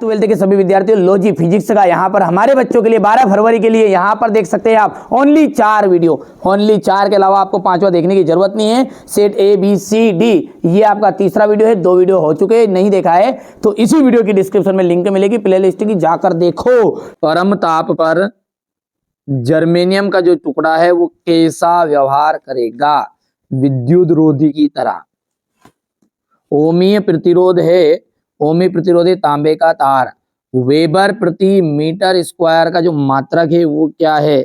12th के सभी विद्यार्थियों, लो जी फिजिक्स का यहाँ पर हमारे बच्चों के लिए 12 फरवरी के लिए यहाँ पर देख सकते हैं आप ओनली 4 वीडियो, ओनली 4 के अलावा आपको 5वां देखने की जरूरत नहीं है। सेट ABCD ये आपका तीसरा वीडियो है, 2 वीडियो हो चुके हैं, नहीं देखा है तो इसी वीडियो की डिस्क्रिप्शन में लिंक मिलेगी प्लेलिस्ट की, जाकर देखो। परम ताप पर जर्मेनियम का जो टुकड़ा है वो कैसा व्यवहार करेगा? विद्युत रोधी की तरह। ओमीय प्रतिरोध है, ओमी प्रतिरोध है तांबे का तार। वेबर प्रति मीटर स्क्वायर का जो मात्रक है वो क्या है?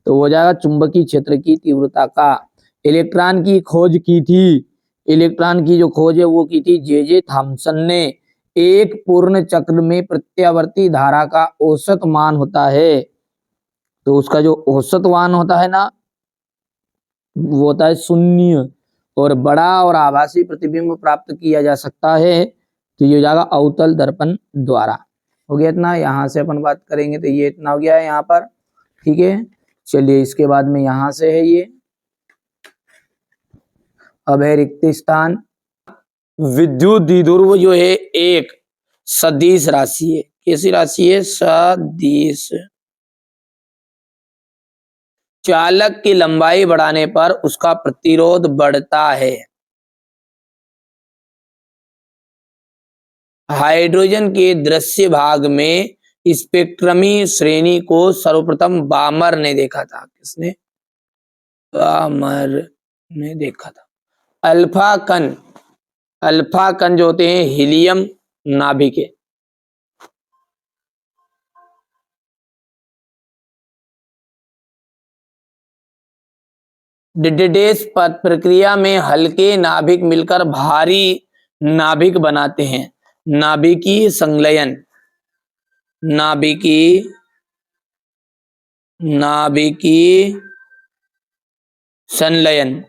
तो हो जाएगा चुंबकीय क्षेत्र की तीव्रता का। इलेक्ट्रॉन की खोज की थी, इलेक्ट्रॉन की जो खोज है वो की थी जे थॉमसन ने। एक पूर्ण चक्र में प्रत्यावर्ती धारा का औसत मान होता है, तो उसका जो औसत मान होता है ना वो होता है 0, और बड़ा और आभासी प्रतिबिंब प्राप्त किया जा सकता है तो ये हो जाएगा अवतल दर्पण द्वारा। हो गया इतना, यहाँ से अपन बात करेंगे तो ये इतना हो गया है यहाँ पर, ठीक है। चलिए इसके बाद में यहाँ से है ये, अब है रिक्त स्थान। विद्युत द्विध्रुव जो है एक सदिश राशि है। कैसी राशि है? सदिश। चालक की लंबाई बढ़ाने पर उसका प्रतिरोध बढ़ता है। हाइड्रोजन के दृश्य भाग में स्पेक्ट्रमी श्रेणी को सर्वप्रथम बामर ने देखा था। किसने? बामर ने देखा था। अल्फा कण, अल्फा कण जो होते हैं हीलियम नाभिक है। डिडेस प्रक्रिया में हल्के नाभिक मिलकर भारी नाभिक बनाते हैं। नाभिकीय संलयन, नाभिकीय संलयन,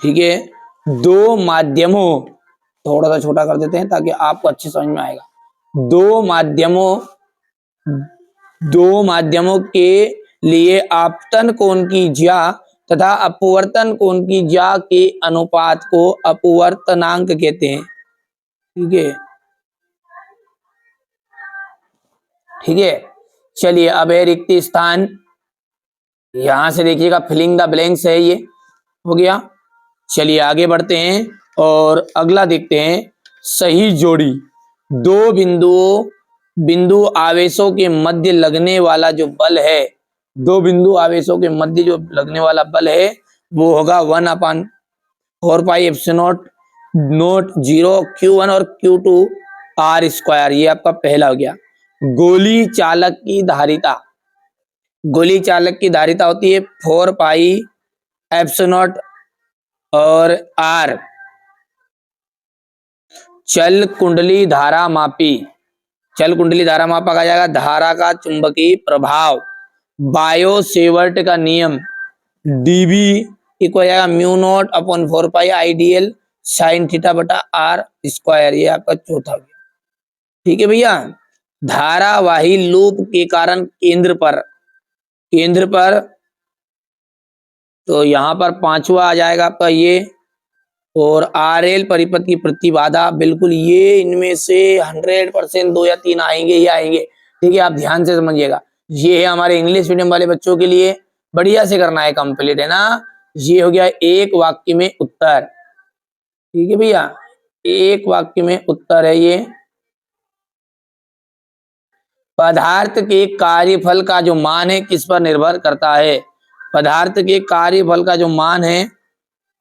ठीक है। दो माध्यमों, थोड़ा सा छोटा कर देते हैं ताकि आपको अच्छे समझ में आएगा। दो माध्यमों के लिए आपतन कोण की ज्या तथा अपवर्तन कोण की ज्या के अनुपात को अपवर्तनांक कहते हैं, ठीक है, ठीक है। चलिए अब है रिक्त स्थान। यहां से देखिएगा फिलिंग द ब्लैंक्स है, ये हो गया। चलिए आगे बढ़ते हैं और अगला देखते हैं। सही जोड़ी। दो बिंदु आवेशों के मध्य लगने वाला जो बल है, दो बिंदु आवेशों के मध्य जो लगने वाला बल है वो होगा 1/4πε0 0 Q1 और Q2 R²। ये आपका पहला हो गया। गोली चालक की धारिता, गोली चालक की धारिता होती है 4πε0 और R। चल कुंडली धारा मापी, चल कुंडली धारा मापा कहा जाएगा धारा का चुंबकीय प्रभाव। बायो सेवर्ट का नियम dB इक्वल जाएगा μ0/4π sin थीटा बटा R²। ये आपका चौथा हो गया, ठीक है भैया। धारावाही लूप के कारण केंद्र पर तो यहां पर 5वां आ जाएगा आपका ये, और RL परिपथ की प्रतिबाधा, बिल्कुल ये इनमें से 100% 2 या 3 आएंगे ही आएंगे, ठीक है। आप ध्यान से समझिएगा, ये है हमारे इंग्लिश मीडियम वाले बच्चों के लिए, बढ़िया से करना है कंप्लीट, है ना। ये हो गया एक वाक्य में उत्तर, ठीक है भैया, एक वाक्य में उत्तर है ये। पदार्थ के कार्यफल का जो मान है किस पर निर्भर करता है? पदार्थ के कार्यफल का जो मान है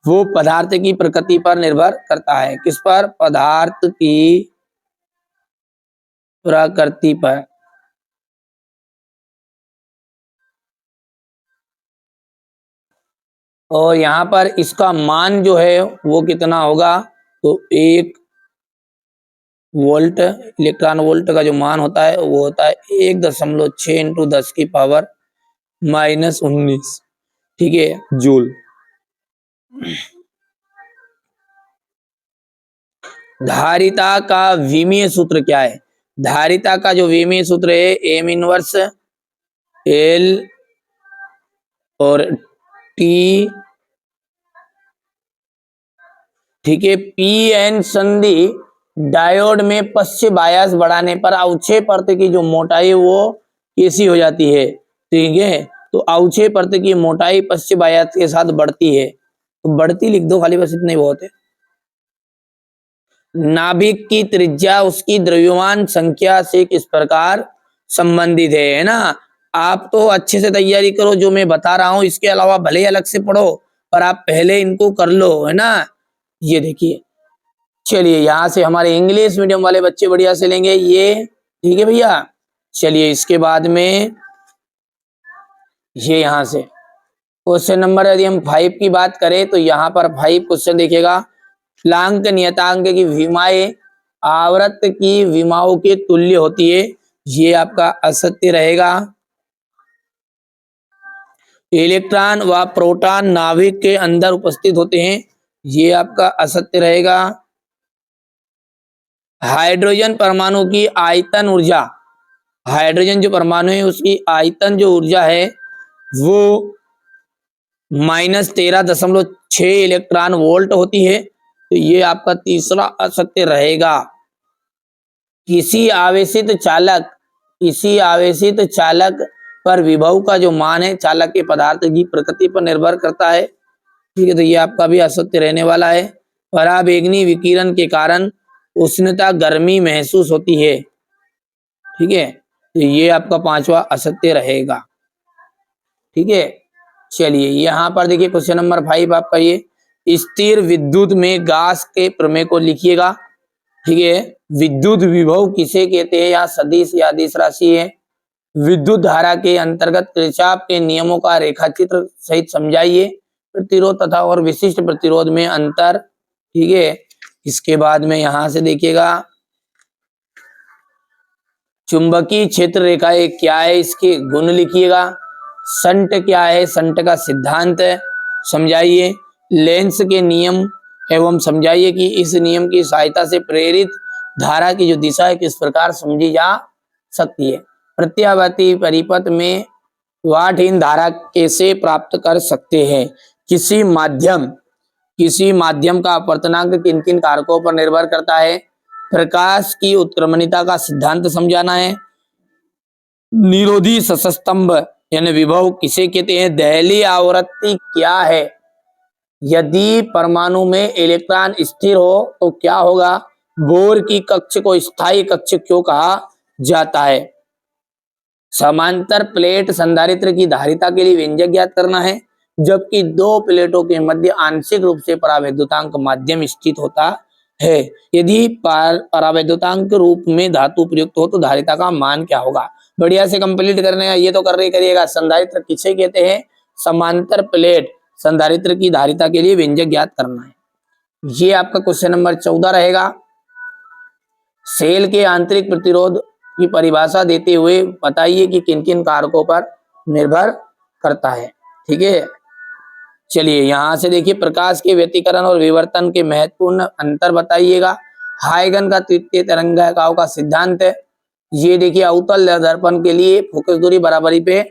वो पदार्थ की प्रकृति पर निर्भर करता है। किस पर? पदार्थ की प्रकृति पर। और यहां पर इसका मान जो है वो कितना होगा? तो 1 वोल्ट, इलेक्ट्रॉन वोल्ट का जो मान होता है वो होता है 1.6 × 10⁻⁻⁹, ठीक है, जूल। धारिता का विमीय सूत्र क्या है? धारिता का जो विमीय सूत्र है M 1L और T ठीक है, पी एन संधि डायोड में पश्च बायस बढ़ाने पर अवक्षय परत की जो मोटाई है वो कैसी हो जाती है? ठीक है, तो अवक्षय परत की मोटाई पश्च बायस के साथ बढ़ती है। तो बढ़ती लिख दो खाली, बस इतना ही बहुत है। नाभिक की त्रिज्या उसकी द्रव्यमान संख्या से किस प्रकार संबंधित है ना? आप तो अच्छे से तैयारी करो, जो मैं बता रहा हूं इसके अलावा भले ही अलग से पढ़ो, पर आप पहले इनको कर लो, है ना? ये देखिए, चलिए यहां से हमारे इंग्लिश मीडियम वाले बच्चे बढ़िया से लेंगे ये, ठीक है भैया। चलिए इसके बाद में ये यहां से क्वेश्चन नंबर, यदि हम 5 की बात करें तो यहाँ पर 5 क्वेश्चन देखिएगा। प्लांक नियतांक की विमाएं आवर्त की विमाओं के तुल्य होती है, ये आपका असत्य रहेगा। इलेक्ट्रॉन व प्रोटॉन नाभिक के अंदर उपस्थित होते हैं, ये आपका असत्य रहेगा। हाइड्रोजन परमाणु की आयतन ऊर्जा, हाइड्रोजन जो परमाणु है उसकी आयतन जो ऊर्जा है वो -13.6 इलेक्ट्रॉन वोल्ट होती है, तो ये आपका तीसरा असत्य रहेगा। किसी आवेशित चालक पर विभव का जो मान है चालक के पदार्थ की प्रकृति पर निर्भर करता है, ठीक है, तो ये आपका भी असत्य रहने वाला है। पराबैंगनी विकिरण के कारण उष्णता गर्मी महसूस होती है, ठीक है, तो ये आपका पांचवा असत्य रहेगा। ठीक है, चलिए यहाँ पर देखिए क्वेश्चन नंबर 5 आपका ये, स्थिर विद्युत में गास के प्रमेय को लिखिएगा। ठीक है, विद्युत विभव किसे कहते हैं? या सदिश या अदिश राशि है। विद्युत धारा के अंतर्गत किरचॉफ के नियमों का रेखाचित्र सहित समझाइए। प्रतिरोध तथा और विशिष्ट प्रतिरोध में अंतर। ठीक है, इसके बाद में यहां से देखिएगा चुंबकीय क्षेत्र रेखाएं क्या है, इसके गुण लिखिएगा। संट क्या है, संट का सिद्धांत समझाइए। लेंस के नियम एवं समझाइए कि इस नियम की सहायता से प्रेरित धारा की जो दिशा है किस प्रकार समझी जा सकती है। प्रत्यावर्ती परिपथ में वाटहीन धारा कैसे प्राप्त कर सकते हैं। किसी माध्यम का अपवर्तनांक किन किन कारकों पर निर्भर करता है। प्रकाश की उत्क्रमणिता का सिद्धांत समझाना है। निरोधी सस्तंभ यानी विभव किसे कहते हैं। दहली आवृत्ति क्या है। यदि परमाणु में इलेक्ट्रॉन स्थिर हो तो क्या होगा। बोर की कक्ष को स्थायी कक्ष क्यों कहा जाता है। समांतर प्लेट संधारित्र की धारिता के लिए व्यंजक ज्ञात करना है। जबकि दो प्लेटों के मध्य आंशिक रूप से परावैद्युतांक माध्यम स्थित होता है। यदि परावैद्युतांक रूप में धातु प्रयुक्त हो तो धारिता का मान क्या होगा। बढ़िया से कंप्लीट करने का, ये तो कर रहे करिएगा। संधारित्र किसे कहते हैं। समांतर प्लेट संधारित्र की धारिता के लिए व्यंजक ज्ञात करना है। ये आपका क्वेश्चन नंबर 14 रहेगा। सेल के आंतरिक प्रतिरोध की परिभाषा देते हुए बताइए कि किन किन कारकों पर निर्भर करता है। ठीक है, चलिए यहां से देखिए प्रकाश के व्यतिकरण और विवर्तन के महत्वपूर्ण अंतर बताइएगा। हाइगन का तृतीय तरंगाइकाओं का सिद्धांत है। ये देखिए अवतल दर्पण के लिए फोकस दूरी बराबरी पे